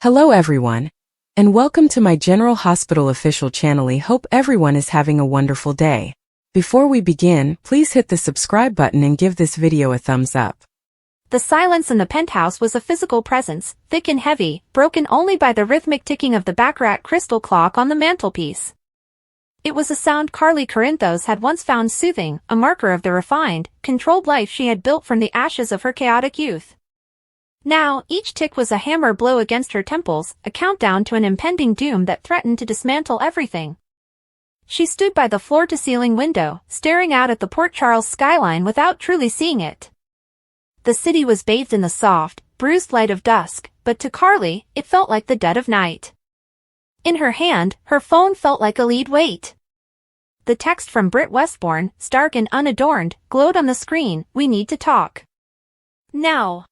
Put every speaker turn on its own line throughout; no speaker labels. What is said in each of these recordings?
Hello everyone, and welcome to my General Hospital official channel. I hope everyone is having a wonderful day. Before we begin, please hit the subscribe button and give this video a thumbs up.
The silence in the penthouse was a physical presence, thick and heavy, broken only by the rhythmic ticking of the baccarat crystal clock on the mantelpiece. It was a sound Carly Corinthos had once found soothing, a marker of the refined, controlled life she had built from the ashes of her chaotic youth. Now, each tick was a hammer blow against her temples, a countdown to an impending doom that threatened to dismantle everything. She stood by the floor-to-ceiling window, staring out at the Port Charles skyline without truly seeing it. The city was bathed in the soft, bruised light of dusk, but to Carly, it felt like the dead of night. In her hand, her phone felt like a lead weight. The text from Britt Westbourne, stark and unadorned, glowed on the screen. "We need to talk. Now.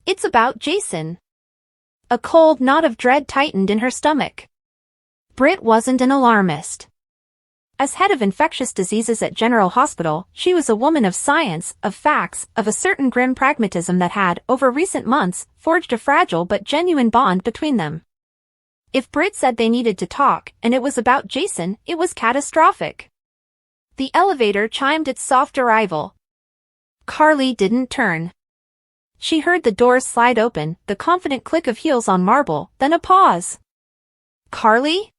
It's about Jason." A cold knot of dread tightened in her stomach. Britt wasn't an alarmist. As head of infectious diseases at General Hospital, she was a woman of science, of facts, of a certain grim pragmatism that had, over recent months, forged a fragile but genuine bond between them. If Britt said they needed to talk, and it was about Jason, it was catastrophic. The elevator chimed its soft arrival. Carly didn't turn. She heard the doors slide open, the confident click of heels on marble, then a pause. "Carly?"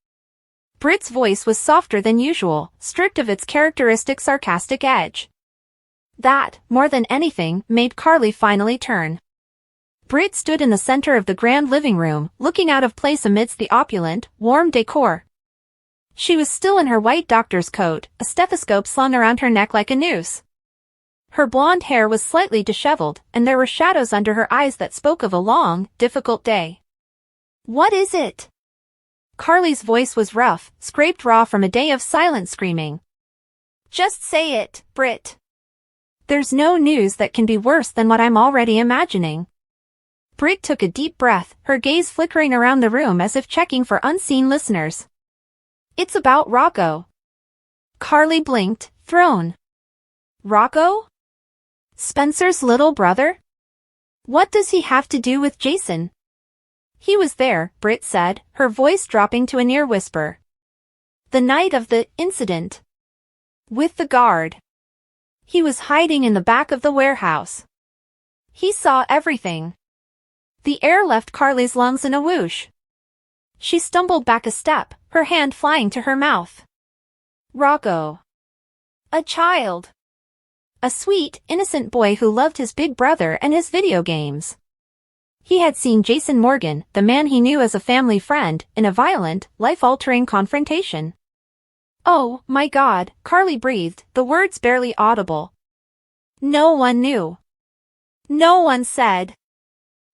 Britt's voice was softer than usual, stripped of its characteristic sarcastic edge. That, more than anything, made Carly finally turn. Britt stood in the center of the grand living room, looking out of place amidst the opulent, warm decor. She was still in her white doctor's coat, a stethoscope slung around her neck like a noose. Her blonde hair was slightly disheveled, and there were shadows under her eyes that spoke of a long, difficult day. "What is it?" Carly's voice was rough, scraped raw from a day of silent screaming. "Just say it, Britt. There's no news that can be worse than what I'm already imagining." Britt took a deep breath, her gaze flickering around the room as if checking for unseen listeners. "It's about Rocco." Carly blinked, thrown. "Rocco? Spencer's little brother? What does he have to do with Jason?" "He was there," Britt said, her voice dropping to a near whisper. "The night of the incident. With the guard. He was hiding in the back of the warehouse. He saw everything." The air left Carly's lungs in a whoosh. She stumbled back a step, her hand flying to her mouth. Rocco. A child. A sweet, innocent boy who loved his big brother and his video games. He had seen Jason Morgan, the man he knew as a family friend, in a violent, life-altering confrontation. "Oh, my God," Carly breathed, the words barely audible. "No one knew. No one said."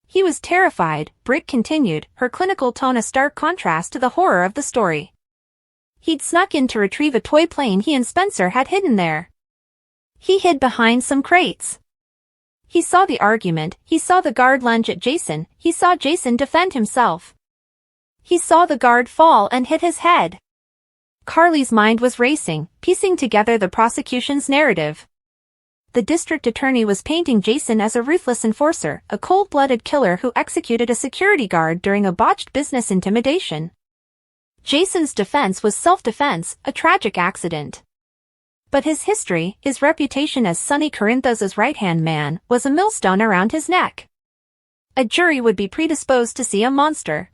"He was terrified," Britt continued, her clinical tone a stark contrast to the horror of the story. "He'd snuck in to retrieve a toy plane he and Spencer had hidden there. He hid behind some crates. He saw the argument, he saw the guard lunge at Jason, he saw Jason defend himself. He saw the guard fall and hit his head." Carly's mind was racing, piecing together the prosecution's narrative. The district attorney was painting Jason as a ruthless enforcer, a cold-blooded killer who executed a security guard during a botched business intimidation. Jason's defense was self-defense, a tragic accident. But his history, his reputation as Sonny Corinthos' right-hand man, was a millstone around his neck. A jury would be predisposed to see a monster.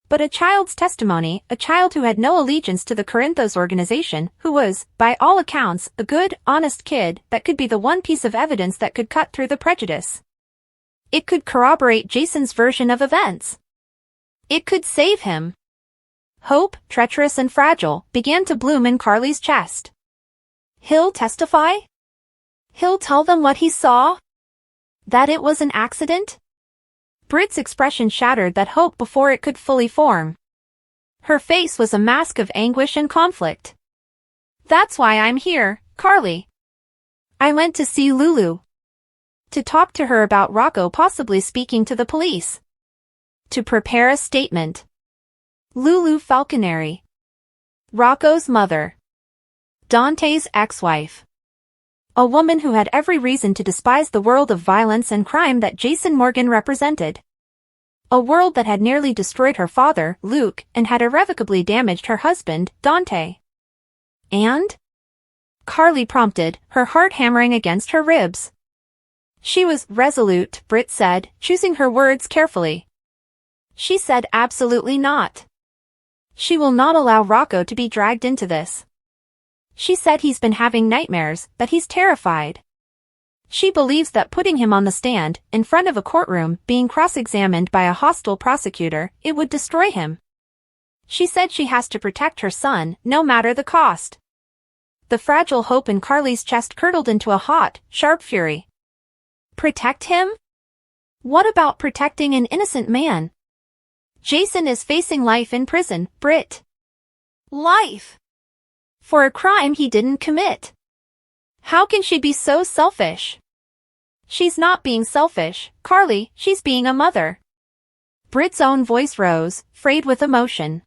But a child's testimony, a child who had no allegiance to the Corinthos organization, who was, by all accounts, a good, honest kid, that could be the one piece of evidence that could cut through the prejudice. It could corroborate Jason's version of events. It could save him. Hope, treacherous and fragile, began to bloom in Carly's chest. He'll testify? He'll tell them what he saw? That it was an accident? Britt's expression shattered that hope before it could fully form. Her face was a mask of anguish and conflict. "That's why I'm here, Carly. I went to see Lulu. To talk to her about Rocco possibly speaking to the police. To prepare a statement. Lulu Falconeri. Rocco's mother. Dante's ex-wife. A woman who had every reason to despise the world of violence and crime that Jason Morgan represented. A world that had nearly destroyed her father, Luke, and had irrevocably damaged her husband, Dante. And? Carly prompted, her heart hammering against her ribs. She was resolute, Britt said, choosing her words carefully. She said absolutely not. She will not allow Rocco to be dragged into this. She said he's been having nightmares, that he's terrified. She believes that putting him on the stand, in front of a courtroom, being cross-examined by a hostile prosecutor, it would destroy him. She said she has to protect her son, no matter the cost. The fragile hope in Carly's chest curdled into a hot, sharp fury. Protect him? What about protecting an innocent man? Jason is facing life in prison, Britt. Life! For a crime he didn't commit. How can she be so selfish? She's not being selfish, Carly, she's being a mother. Britt's own voice rose, frayed with emotion.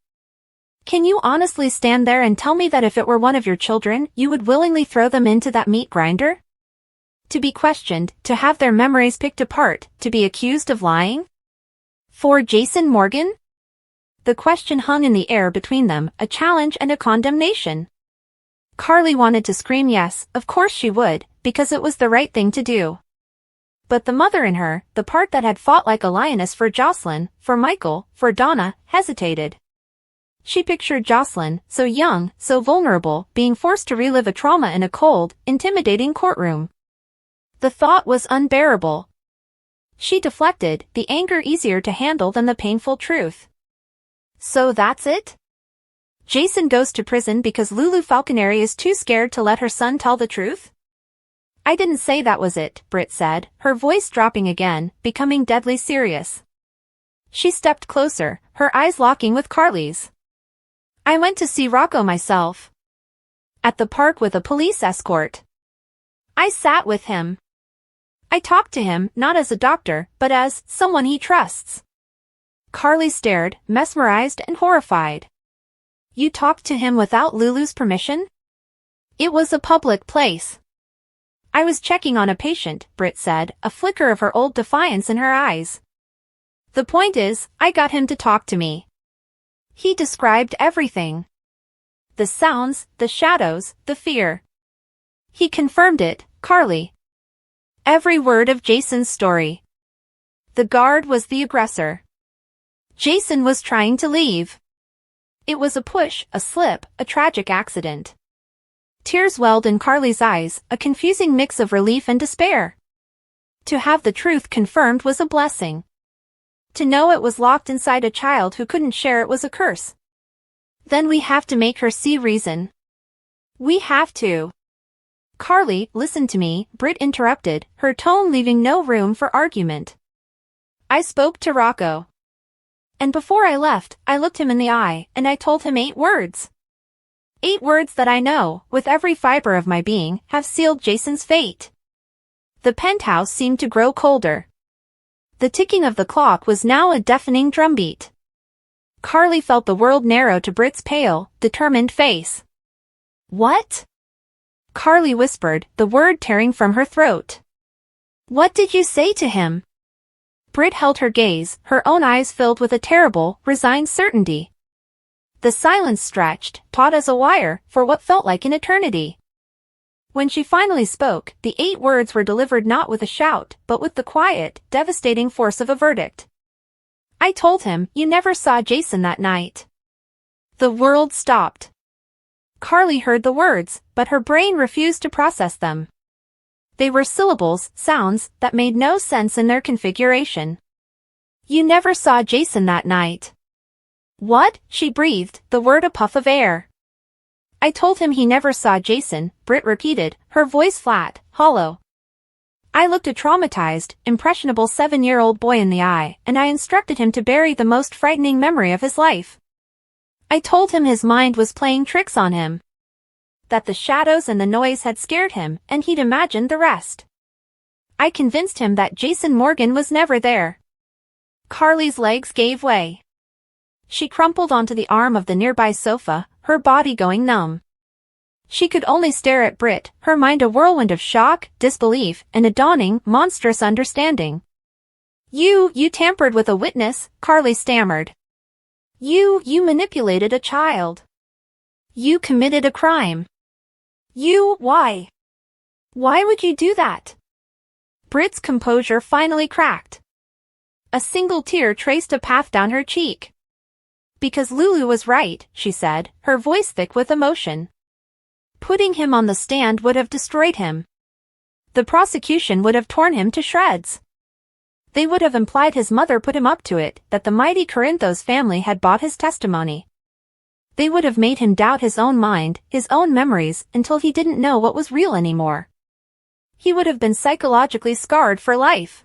Can you honestly stand there and tell me that if it were one of your children, you would willingly throw them into that meat grinder? To be questioned, to have their memories picked apart, to be accused of lying? For Jason Morgan? The question hung in the air between them, a challenge and a condemnation. Carly wanted to scream yes, of course she would, because it was the right thing to do. But the mother in her, the part that had fought like a lioness for Jocelyn, for Michael, for Donna, hesitated. She pictured Jocelyn, so young, so vulnerable, being forced to relive a trauma in a cold, intimidating courtroom. The thought was unbearable. She deflected, the anger easier to handle than the painful truth. So that's it? Jason goes to prison because Lulu Falconeri is too scared to let her son tell the truth? I didn't say that was it, Britt said, her voice dropping again, becoming deadly serious. She stepped closer, her eyes locking with Carly's. I went to see Rocco myself. At the park with a police escort. I sat with him. I talked to him, not as a doctor, but as someone he trusts. Carly stared, mesmerized and horrified. You talked to him without Lulu's permission? It was a public place. I was checking on a patient, Britt said, a flicker of her old defiance in her eyes. The point is, I got him to talk to me. He described everything. The sounds, the shadows, the fear. He confirmed it, Carly. Every word of Jason's story. The guard was the aggressor. Jason was trying to leave. It was a push, a slip, a tragic accident. Tears welled in Carly's eyes, a confusing mix of relief and despair. To have the truth confirmed was a blessing. To know it was locked inside a child who couldn't share it was a curse. Then we have to make her see reason. We have to. Carly, listen to me, Britt interrupted, her tone leaving no room for argument. I spoke to Rocco. And before I left, I looked him in the eye, and I told him 8 words. 8 words that I know, with every fiber of my being, have sealed Jason's fate. The penthouse seemed to grow colder. The ticking of the clock was now a deafening drumbeat. Carly felt the world narrow to Britt's pale, determined face. What? Carly whispered, the word tearing from her throat. What did you say to him? Britt held her gaze, her own eyes filled with a terrible, resigned certainty. The silence stretched, taut as a wire, for what felt like an eternity. When she finally spoke, the 8 words were delivered not with a shout, but with the quiet, devastating force of a verdict. I told him, you never saw Jason that night. The world stopped. Carly heard the words, but her brain refused to process them. They were syllables, sounds, that made no sense in their configuration. You never saw Jason that night. What? She breathed, the word a puff of air. I told him he never saw Jason, Britt repeated, her voice flat, hollow. I looked a traumatized, impressionable 7-year-old boy in the eye, and I instructed him to bury the most frightening memory of his life. I told him his mind was playing tricks on him. That the shadows and the noise had scared him, and he'd imagined the rest. I convinced him that Jason Morgan was never there. Carly's legs gave way. She crumpled onto the arm of the nearby sofa, her body going numb. She could only stare at Britt, her mind a whirlwind of shock, disbelief, and a dawning, monstrous understanding. You tampered with a witness, Carly stammered. You manipulated a child. You committed a crime. Why? Why would you do that? Britt's composure finally cracked. A single tear traced a path down her cheek. Because Lulu was right, she said, her voice thick with emotion. Putting him on the stand would have destroyed him. The prosecution would have torn him to shreds. They would have implied his mother put him up to it, that the mighty Corinthos family had bought his testimony. They would have made him doubt his own mind, his own memories, until he didn't know what was real anymore. He would have been psychologically scarred for life.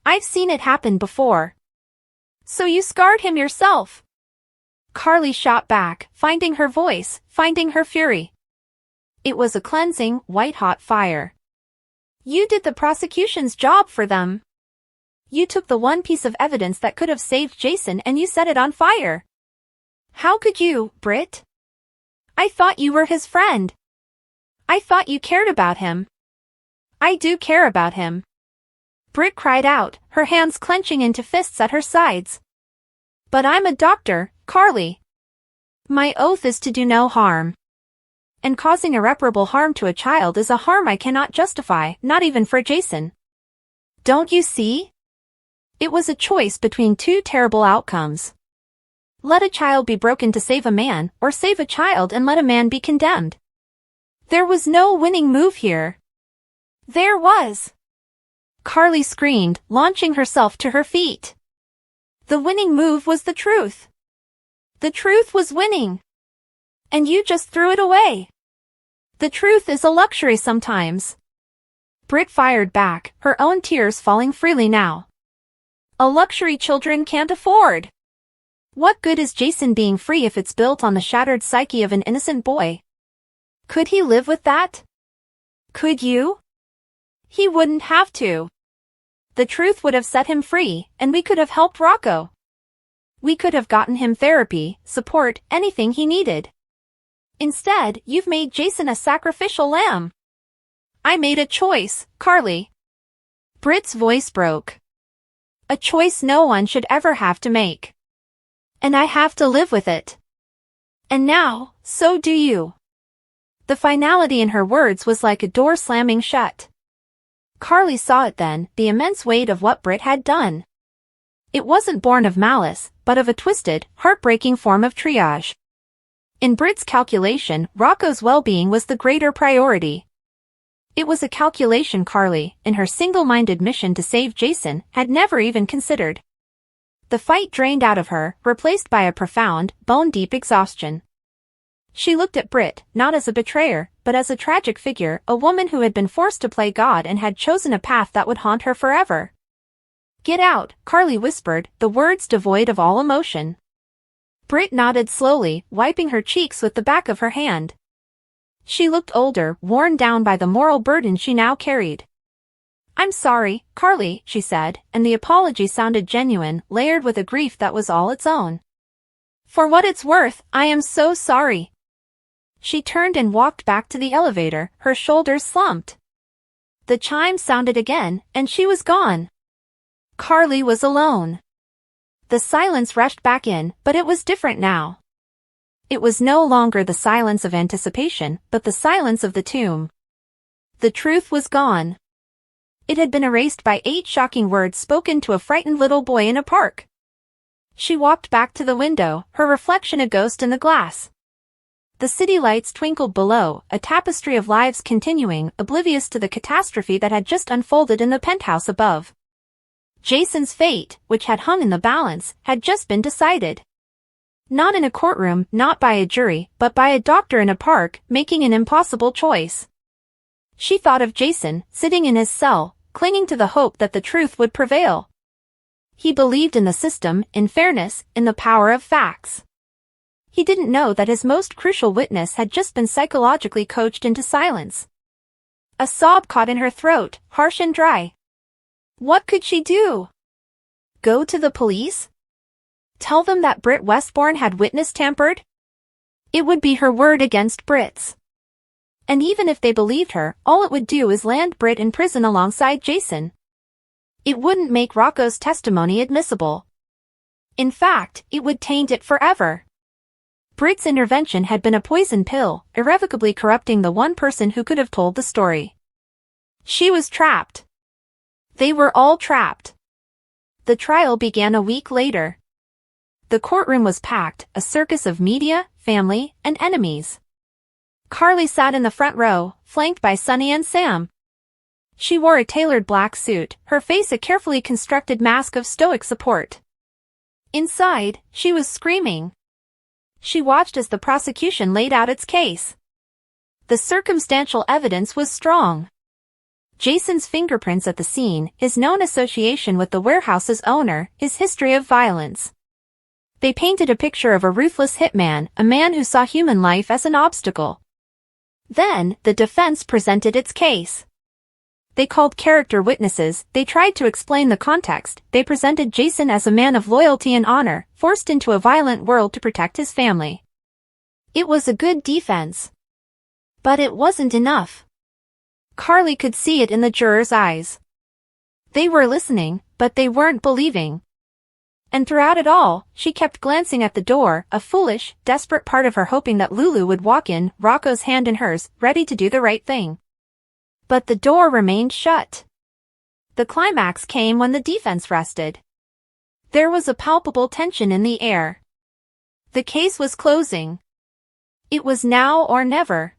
I've seen it happen before. So you scarred him yourself? Carly shot back, finding her voice, finding her fury. It was a cleansing, white-hot fire. You did the prosecution's job for them. You took the one piece of evidence that could have saved Jason and you set it on fire. How could you, Britt? I thought you were his friend. I thought you cared about him. I do care about him. Britt cried out, her hands clenching into fists at her sides. But I'm a doctor, Carly. My oath is to do no harm. And causing irreparable harm to a child is a harm I cannot justify, not even for Jason. Don't you see? It was a choice between two terrible outcomes. Let a child be broken to save a man, or save a child and let a man be condemned. There was no winning move here. There was. Carly screamed, launching herself to her feet. The winning move was the truth. The truth was winning. And you just threw it away. The truth is a luxury sometimes. Britt fired back, her own tears falling freely now. A luxury children can't afford. What good is Jason being free if it's built on the shattered psyche of an innocent boy? Could he live with that? Could you? He wouldn't have to. The truth would have set him free, and we could have helped Rocco. We could have gotten him therapy, support, anything he needed. Instead, you've made Jason a sacrificial lamb. I made a choice, Carly. Britt's voice broke. A choice no one should ever have to make. And I have to live with it. And now, so do you. The finality in her words was like a door slamming shut. Carly saw it then, the immense weight of what Britt had done. It wasn't born of malice, but of a twisted, heartbreaking form of triage. In Britt's calculation, Rocco's well-being was the greater priority. It was a calculation Carly, in her single-minded mission to save Jason, had never even considered. The fight drained out of her, replaced by a profound, bone-deep exhaustion. She looked at Britt, not as a betrayer, but as a tragic figure, a woman who had been forced to play God and had chosen a path that would haunt her forever. Get out, Carly whispered, the words devoid of all emotion. Britt nodded slowly, wiping her cheeks with the back of her hand. She looked older, worn down by the moral burden she now carried. I'm sorry, Carly, she said, and the apology sounded genuine, layered with a grief that was all its own. For what it's worth, I am so sorry. She turned and walked back to the elevator, her shoulders slumped. The chime sounded again, and she was gone. Carly was alone. The silence rushed back in, but it was different now. It was no longer the silence of anticipation, but the silence of the tomb. The truth was gone. It had been erased by 8 shocking words spoken to a frightened little boy in a park. She walked back to the window, her reflection a ghost in the glass. The city lights twinkled below, a tapestry of lives continuing, oblivious to the catastrophe that had just unfolded in the penthouse above. Jason's fate, which had hung in the balance, had just been decided. Not in a courtroom, not by a jury, but by a doctor in a park, making an impossible choice. She thought of Jason, sitting in his cell, clinging to the hope that the truth would prevail. He believed in the system, in fairness, in the power of facts. He didn't know that his most crucial witness had just been psychologically coached into silence. A sob caught in her throat, harsh and dry. What could she do? Go to the police? Tell them that Britt Westbourne had witness tampered? It would be her word against Britt's. And even if they believed her, all it would do is land Britt in prison alongside Jason. It wouldn't make Rocco's testimony admissible. In fact, it would taint it forever. Britt's intervention had been a poison pill, irrevocably corrupting the one person who could have told the story. She was trapped. They were all trapped. The trial began a week later. The courtroom was packed, a circus of media, family, and enemies. Carly sat in the front row, flanked by Sunny and Sam. She wore a tailored black suit, her face a carefully constructed mask of stoic support. Inside, she was screaming. She watched as the prosecution laid out its case. The circumstantial evidence was strong. Jason's fingerprints at the scene, his known association with the warehouse's owner, his history of violence. They painted a picture of a ruthless hitman, a man who saw human life as an obstacle. Then, the defense presented its case. They called character witnesses, they tried to explain the context, they presented Jason as a man of loyalty and honor, forced into a violent world to protect his family. It was a good defense. But it wasn't enough. Carly could see it in the jurors' eyes. They were listening, but they weren't believing. And throughout it all, she kept glancing at the door, a foolish, desperate part of her hoping that Lulu would walk in, Rocco's hand in hers, ready to do the right thing. But the door remained shut. The climax came when the defense rested. There was a palpable tension in the air. The case was closing. It was now or never.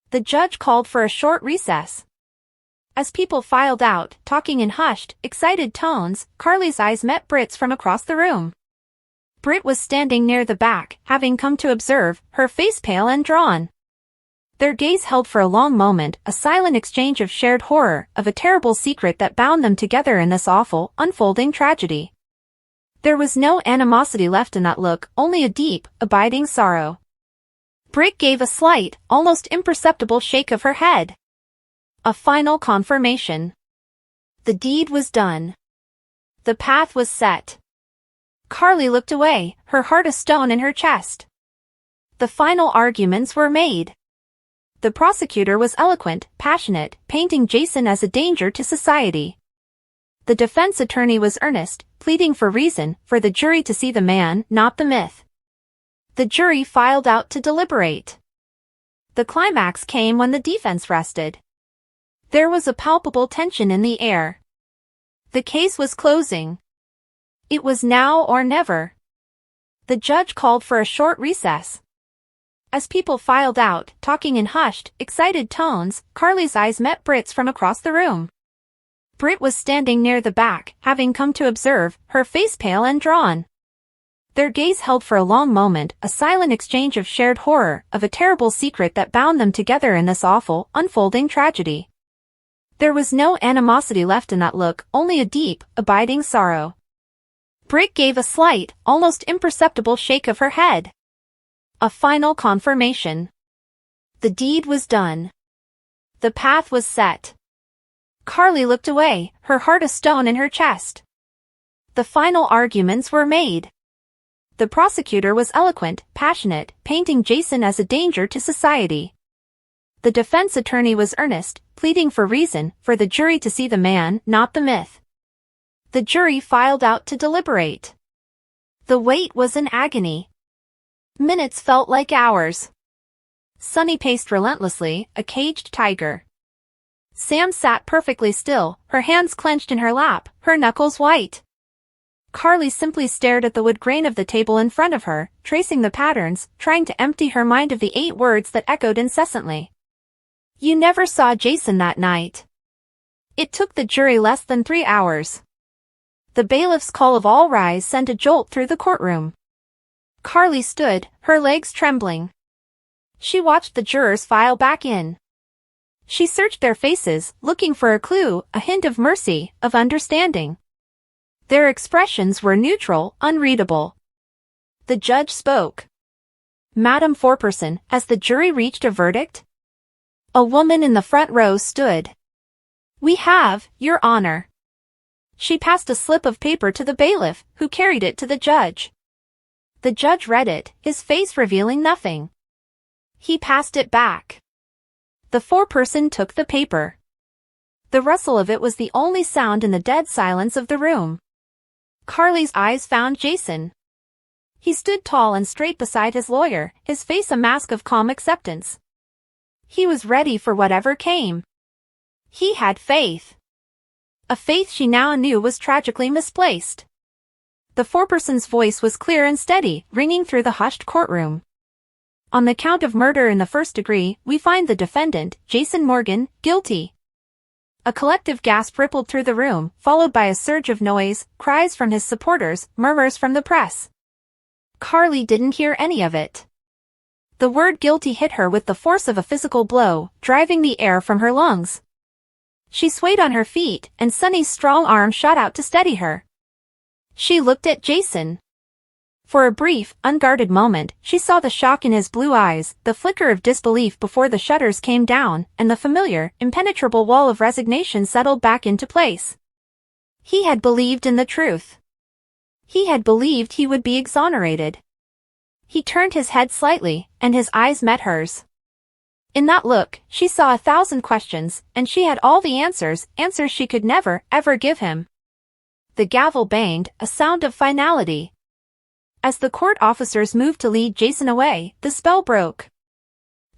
The judge called for a short recess. As people filed out, talking in hushed, excited tones, Carly's eyes met Britt's from across the room. Britt was standing near the back, having come to observe, her face pale and drawn. Their gaze held for a long moment, a silent exchange of shared horror, of a terrible secret that bound them together in this awful, unfolding tragedy. There was no animosity left in that look, only a deep, abiding sorrow. Britt gave a slight, almost imperceptible shake of her head. A final confirmation. The deed was done. The path was set. Carly looked away, her heart a stone in her chest. The final arguments were made. The prosecutor was eloquent, passionate, painting Jason as a danger to society. The defense attorney was earnest, pleading for reason, for the jury to see the man, not the myth. The jury filed out to deliberate. The climax came when the defense rested. There was a palpable tension in the air. The case was closing. It was now or never. The judge called for a short recess. As people filed out, talking in hushed, excited tones, Carly's eyes met Britt's from across the room. Britt was standing near the back, having come to observe, her face pale and drawn. Their gaze held for a long moment, a silent exchange of shared horror, of a terrible secret that bound them together in this awful, unfolding tragedy. There was no animosity left in that look, only a deep, abiding sorrow. Britt gave a slight, almost imperceptible shake of her head. A final confirmation. The deed was done. The path was set. Carly looked away, her heart a stone in her chest. The final arguments were made. The prosecutor was eloquent, passionate, painting Jason as a danger to society. The defense attorney was earnest, pleading for reason, for the jury to see the man, not the myth. The jury filed out to deliberate. The wait was an agony. Minutes felt like hours. Sunny paced relentlessly, a caged tiger. Sam sat perfectly still, her hands clenched in her lap, her knuckles white. Carly simply stared at the wood grain of the table in front of her, tracing the patterns, trying to empty her mind of the 8 words that echoed incessantly. You never saw Jason that night. It took the jury less than 3 hours. The bailiff's call of all rise sent a jolt through the courtroom. Carly stood, her legs trembling. She watched the jurors file back in. She searched their faces, looking for a clue, a hint of mercy, of understanding. Their expressions were neutral, unreadable. The judge spoke. Madam Foreperson, as the jury reached a verdict? A woman in the front row stood. We have, Your Honor. She passed a slip of paper to the bailiff, who carried it to the judge. The judge read it, his face revealing nothing. He passed it back. The foreperson took the paper. The rustle of it was the only sound in the dead silence of the room. Carly's eyes found Jason. He stood tall and straight beside his lawyer, his face a mask of calm acceptance. He was ready for whatever came. He had faith. A faith she now knew was tragically misplaced. The foreperson's voice was clear and steady, ringing through the hushed courtroom. On the count of murder in the first degree, we find the defendant, Jason Morgan, guilty. A collective gasp rippled through the room, followed by a surge of noise, cries from his supporters, murmurs from the press. Carly didn't hear any of it. The word guilty hit her with the force of a physical blow, driving the air from her lungs. She swayed on her feet, and Sonny's strong arm shot out to steady her. She looked at Jason. For a brief, unguarded moment, she saw the shock in his blue eyes, the flicker of disbelief before the shutters came down, and the familiar, impenetrable wall of resignation settled back into place. He had believed in the truth. He had believed he would be exonerated. He turned his head slightly, and his eyes met hers. In that look, she saw 1,000 questions, and she had all the answers she could never, ever give him. The gavel banged, a sound of finality. As the court officers moved to lead Jason away, the spell broke.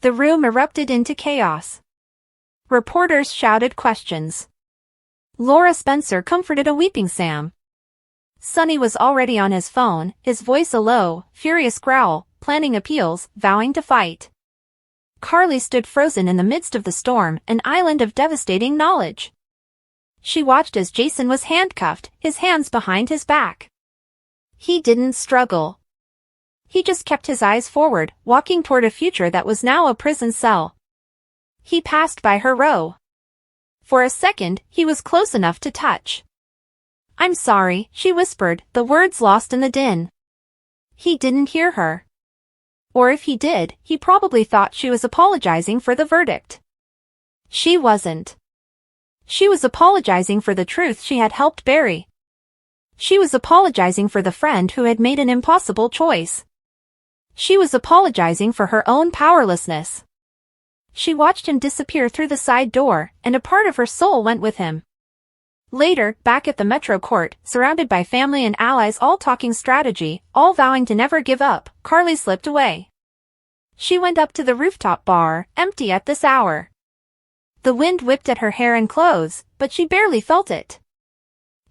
The room erupted into chaos. Reporters shouted questions. Laura Spencer comforted a weeping Sam. Sonny was already on his phone, his voice a low, furious growl, planning appeals, vowing to fight. Carly stood frozen in the midst of the storm, an island of devastating knowledge. She watched as Jason was handcuffed, his hands behind his back. He didn't struggle. He just kept his eyes forward, walking toward a future that was now a prison cell. He passed by her row. For a second, he was close enough to touch. "I'm sorry," she whispered, the words lost in the din. He didn't hear her. Or if he did, he probably thought she was apologizing for the verdict. She wasn't. She was apologizing for the truth she had helped bury. She was apologizing for the friend who had made an impossible choice. She was apologizing for her own powerlessness. She watched him disappear through the side door, and a part of her soul went with him. Later, back at the Metro Court, surrounded by family and allies all talking strategy, all vowing to never give up, Carly slipped away. She went up to the rooftop bar, empty at this hour. The wind whipped at her hair and clothes, but she barely felt it.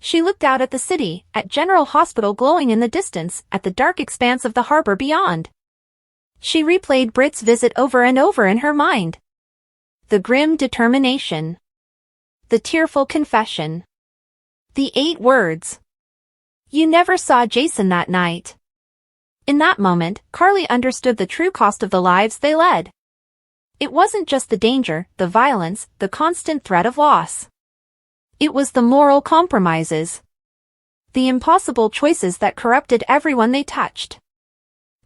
She looked out at the city, at General Hospital glowing in the distance, at the dark expanse of the harbor beyond. She replayed Britt's visit over and over in her mind. The grim determination. The tearful confession. The 8 words. "You never saw Jason that night." In that moment, Carly understood the true cost of the lives they led. It wasn't just the danger, the violence, the constant threat of loss. It was the moral compromises. The impossible choices that corrupted everyone they touched.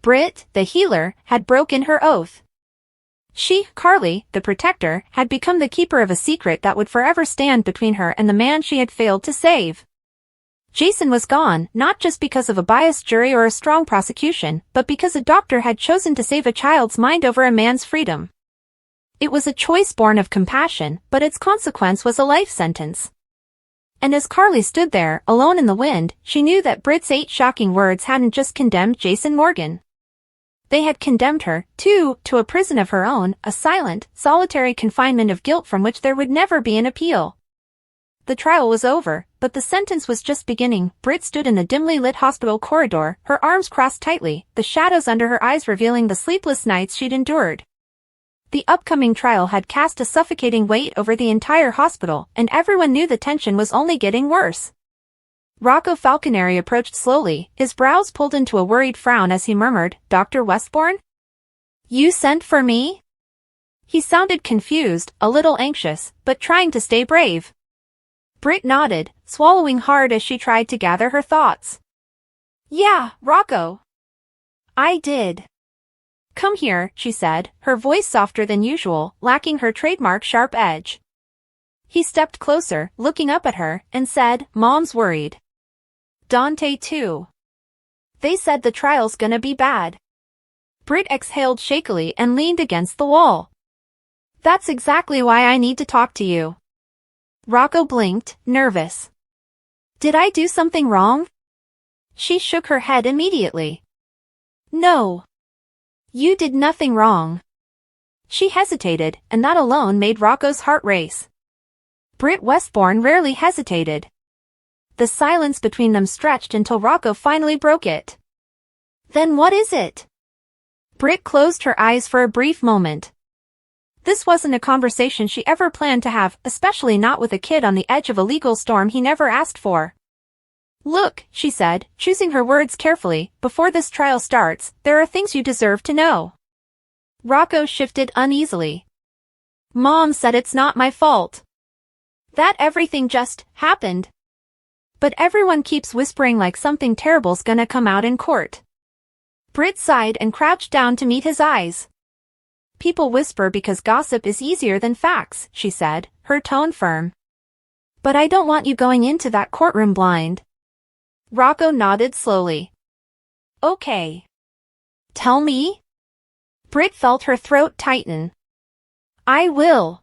Britt, the healer, had broken her oath. She, Carly, the protector, had become the keeper of a secret that would forever stand between her and the man she had failed to save. Jason was gone, not just because of a biased jury or a strong prosecution, but because a doctor had chosen to save a child's mind over a man's freedom. It was a choice born of compassion, but its consequence was a life sentence. And as Carly stood there, alone in the wind, she knew that Britt's 8 shocking words hadn't just condemned Jason Morgan. They had condemned her, too, to a prison of her own, a silent, solitary confinement of guilt from which there would never be an appeal. The trial was over, but the sentence was just beginning. Britt stood in the dimly lit hospital corridor, her arms crossed tightly, the shadows under her eyes revealing the sleepless nights she'd endured. The upcoming trial had cast a suffocating weight over the entire hospital, and everyone knew the tension was only getting worse. Rocco Falconeri approached slowly, his brows pulled into a worried frown as he murmured, "Dr. Westbourne? You sent for me?" He sounded confused, a little anxious, but trying to stay brave. Britt nodded, swallowing hard as she tried to gather her thoughts. "Yeah, Rocco. I did." "Come here," she said, her voice softer than usual, lacking her trademark sharp edge. He stepped closer, looking up at her, and said, "Mom's worried. Dante too. They said the trial's gonna be bad." Britt exhaled shakily and leaned against the wall. "That's exactly why I need to talk to you." Rocco blinked, nervous. Did I do something wrong? She shook her head immediately. No. You did nothing wrong. She hesitated, and that alone made Rocco's heart race. Britt Westbourne rarely hesitated. The silence between them stretched until Rocco finally broke it. Then what is it? Britt closed her eyes for a brief moment. This wasn't a conversation she ever planned to have, especially not with a kid on the edge of a legal storm he never asked for. Look, she said, choosing her words carefully, before this trial starts, there are things you deserve to know. Rocco shifted uneasily. Mom said it's not my fault. That everything just happened. But everyone keeps whispering like something terrible's gonna come out in court. Britt sighed and crouched down to meet his eyes. People whisper because gossip is easier than facts, she said, her tone firm. But I don't want you going into that courtroom blind. Rocco nodded slowly. Okay. Tell me? Britt felt her throat tighten. I will.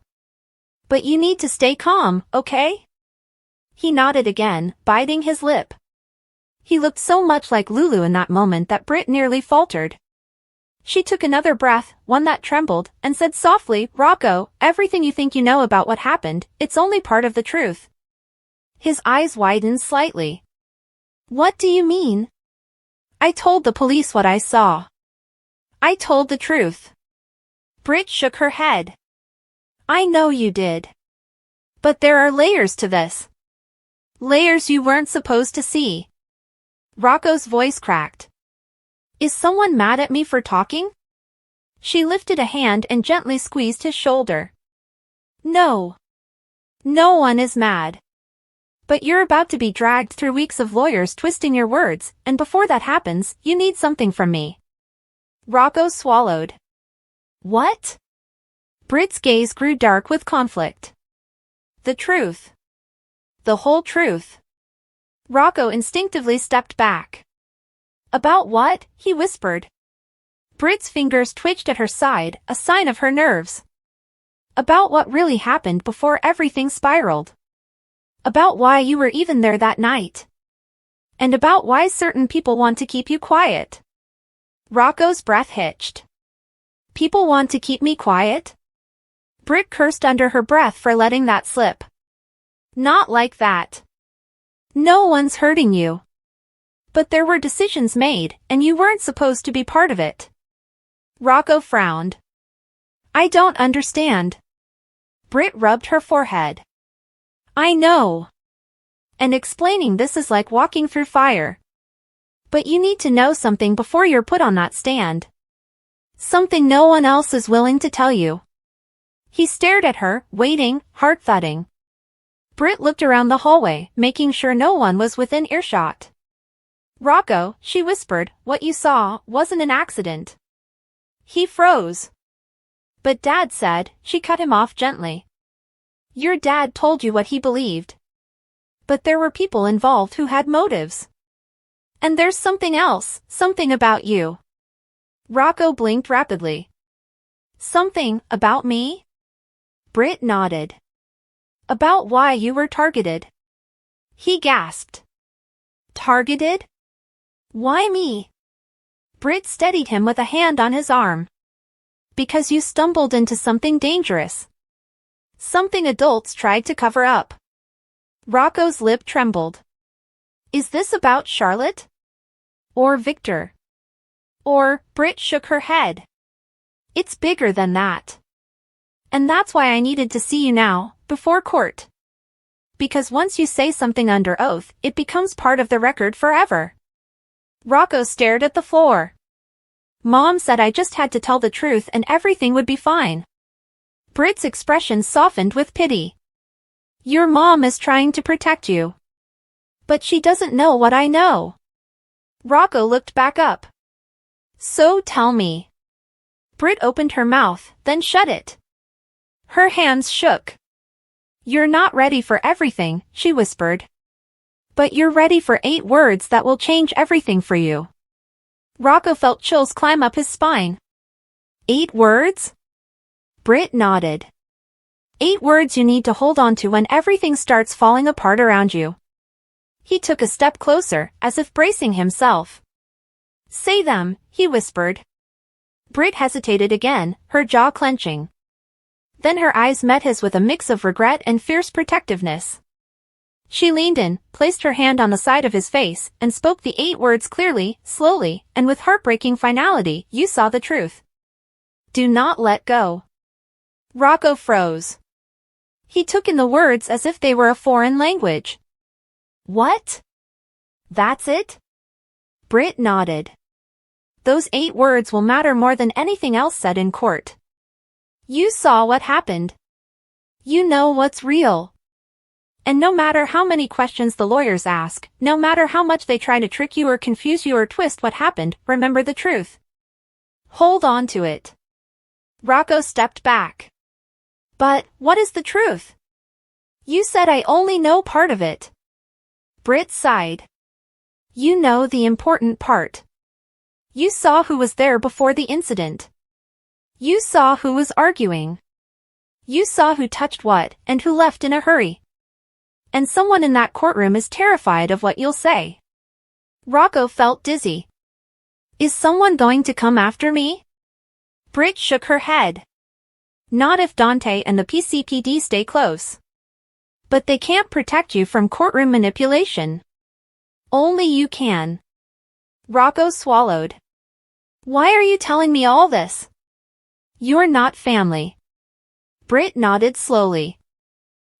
But you need to stay calm, okay? He nodded again, biting his lip. He looked so much like Lulu in that moment that Britt nearly faltered. She took another breath, one that trembled, and said softly, Rocco, everything you think you know about what happened, it's only part of the truth. His eyes widened slightly. What do you mean? I told the police what I saw. I told the truth. Britt shook her head. I know you did. But there are layers to this. Layers you weren't supposed to see. Rocco's voice cracked. Is someone mad at me for talking? She lifted a hand and gently squeezed his shoulder. No. No one is mad. But you're about to be dragged through weeks of lawyers twisting your words, and before that happens, you need something from me. Rocco swallowed. What? Britt's gaze grew dark with conflict. The truth. The whole truth. Rocco instinctively stepped back. About what? He whispered. Britt's fingers twitched at her side, a sign of her nerves. About what really happened before everything spiraled. About why you were even there that night. And about why certain people want to keep you quiet. Rocco's breath hitched. People want to keep me quiet? Britt cursed under her breath for letting that slip. Not like that. No one's hurting you. But there were decisions made, and you weren't supposed to be part of it. Rocco frowned. I don't understand. Britt rubbed her forehead. I know. And explaining this is like walking through fire. But you need to know something before you're put on that stand. Something no one else is willing to tell you. He stared at her, waiting, heart-thudding. Britt looked around the hallway, making sure no one was within earshot. Rocco, she whispered, what you saw wasn't an accident. He froze. But Dad said, she cut him off gently. Your dad told you what he believed. But there were people involved who had motives. And there's something else, something about you. Rocco blinked rapidly. Something about me? Britt nodded. About why you were targeted. He gasped. Targeted? Why me? Britt steadied him with a hand on his arm. Because you stumbled into something dangerous. Something adults tried to cover up. Rocco's lip trembled. Is this about Charlotte? Or Victor? Or, Britt shook her head. It's bigger than that. And that's why I needed to see you now, before court. Because once you say something under oath, it becomes part of the record forever. Rocco stared at the floor. Mom said I just had to tell the truth and everything would be fine. Britt's expression softened with pity. Your mom is trying to protect you. But she doesn't know what I know. Rocco looked back up. So tell me. Britt opened her mouth, then shut it. Her hands shook. You're not ready for everything, she whispered. But you're ready for 8 words that will change everything for you. Rocco felt chills climb up his spine. 8 words? Britt nodded. 8 words you need to hold on to when everything starts falling apart around you. He took a step closer, as if bracing himself. Say them, he whispered. Britt hesitated again, her jaw clenching. Then her eyes met his with a mix of regret and fierce protectiveness. She leaned in, placed her hand on the side of his face, and spoke the 8 words clearly, slowly, and with heartbreaking finality. You saw the truth. Do not let go. Rocco froze. He took in the words as if they were a foreign language. What? That's it? Britt nodded. Those 8 words will matter more than anything else said in court. You saw what happened. You know what's real. And no matter how many questions the lawyers ask, no matter how much they try to trick you or confuse you or twist what happened, remember the truth. Hold on to it. Rocco stepped back. But, what is the truth? You said I only know part of it. Britt sighed. You know the important part. You saw who was there before the incident. You saw who was arguing. You saw who touched what, and who left in a hurry. And someone in that courtroom is terrified of what you'll say. Rocco felt dizzy. Is someone going to come after me? Britt shook her head. Not if Dante and the PCPD stay close. But they can't protect you from courtroom manipulation. Only you can. Rocco swallowed. Why are you telling me all this? You're not family. Britt nodded slowly.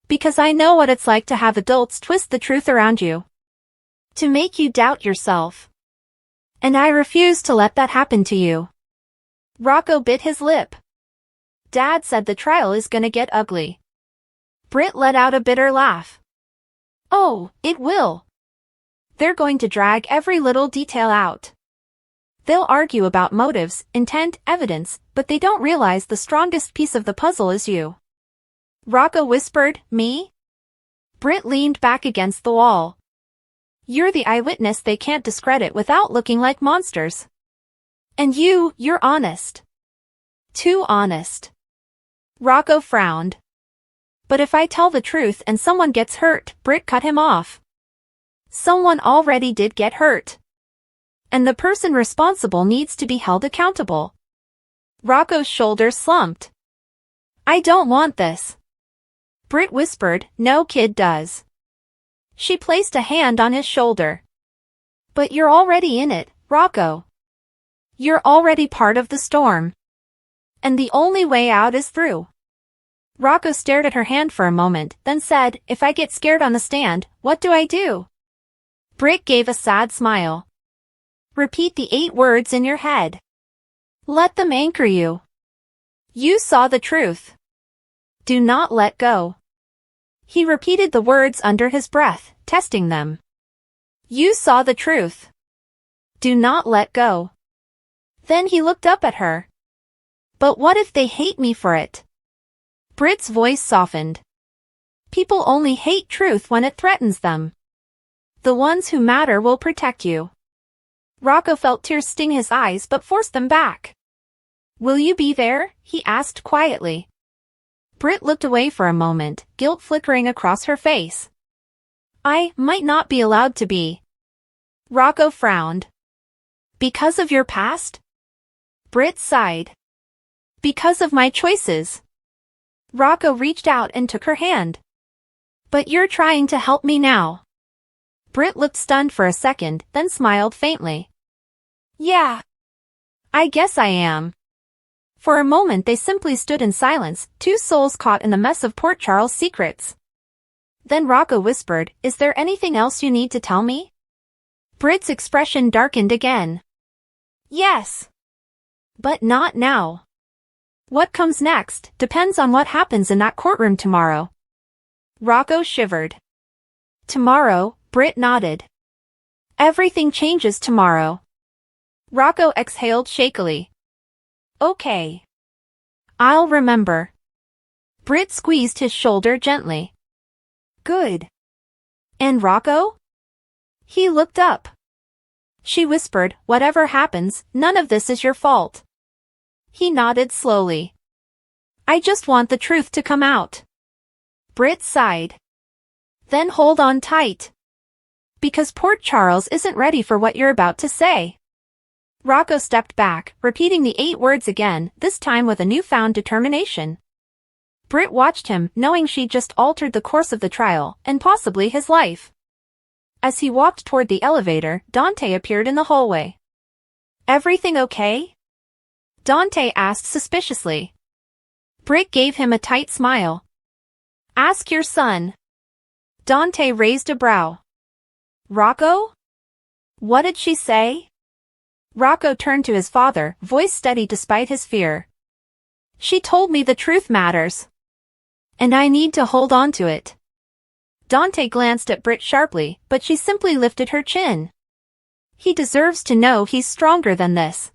Because I know what it's like to have adults twist the truth around you. To make you doubt yourself. And I refuse to let that happen to you. Rocco bit his lip. Dad said the trial is gonna get ugly. Britt let out a bitter laugh. Oh, it will. They're going to drag every little detail out. They'll argue about motives, intent, evidence, but they don't realize the strongest piece of the puzzle is you. Rocco whispered, me? Britt leaned back against the wall. You're the eyewitness they can't discredit without looking like monsters. And you're honest. Too honest. Rocco frowned. But if I tell the truth and someone gets hurt, Britt cut him off. Someone already did get hurt. And the person responsible needs to be held accountable. Rocco's shoulders slumped. I don't want this. Britt whispered, no kid does. She placed a hand on his shoulder. But you're already in it, Rocco. You're already part of the storm. And the only way out is through. Rocco stared at her hand for a moment, then said, if I get scared on the stand, what do I do? Britt gave a sad smile. Repeat the 8 words in your head. Let them anchor you. You saw the truth. Do not let go. He repeated the words under his breath, testing them. You saw the truth. Do not let go. Then he looked up at her. But what if they hate me for it? Britt's voice softened. People only hate truth when it threatens them. The ones who matter will protect you. Rocco felt tears sting his eyes but forced them back. Will you be there? He asked quietly. Britt looked away for a moment, guilt flickering across her face. I might not be allowed to be. Rocco frowned. Because of your past? Britt sighed. Because of my choices. Rocco reached out and took her hand. But you're trying to help me now. Britt looked stunned for a second, then smiled faintly. Yeah. I guess I am. For a moment they simply stood in silence, 2 souls caught in the mess of Port Charles' secrets. Then Rocco whispered, is there anything else you need to tell me? Britt's expression darkened again. Yes. But not now. What comes next depends on what happens in that courtroom tomorrow. Rocco shivered. Tomorrow, Britt nodded. Everything changes tomorrow. Rocco exhaled shakily. Okay. I'll remember. Britt squeezed his shoulder gently. Good. And Rocco? He looked up. She whispered, whatever happens, none of this is your fault. He nodded slowly. I just want the truth to come out. Britt sighed. Then hold on tight. Because Port Charles isn't ready for what you're about to say. Rocco stepped back, repeating the 8 words again, this time with a newfound determination. Britt watched him, knowing she'd just altered the course of the trial, and possibly his life. As he walked toward the elevator, Dante appeared in the hallway. Everything okay? Dante asked suspiciously. Britt gave him a tight smile. Ask your son. Dante raised a brow. Rocco? What did she say? Rocco turned to his father, voice steady despite his fear. She told me the truth matters. And I need to hold on to it. Dante glanced at Britt sharply, but she simply lifted her chin. He deserves to know he's stronger than this.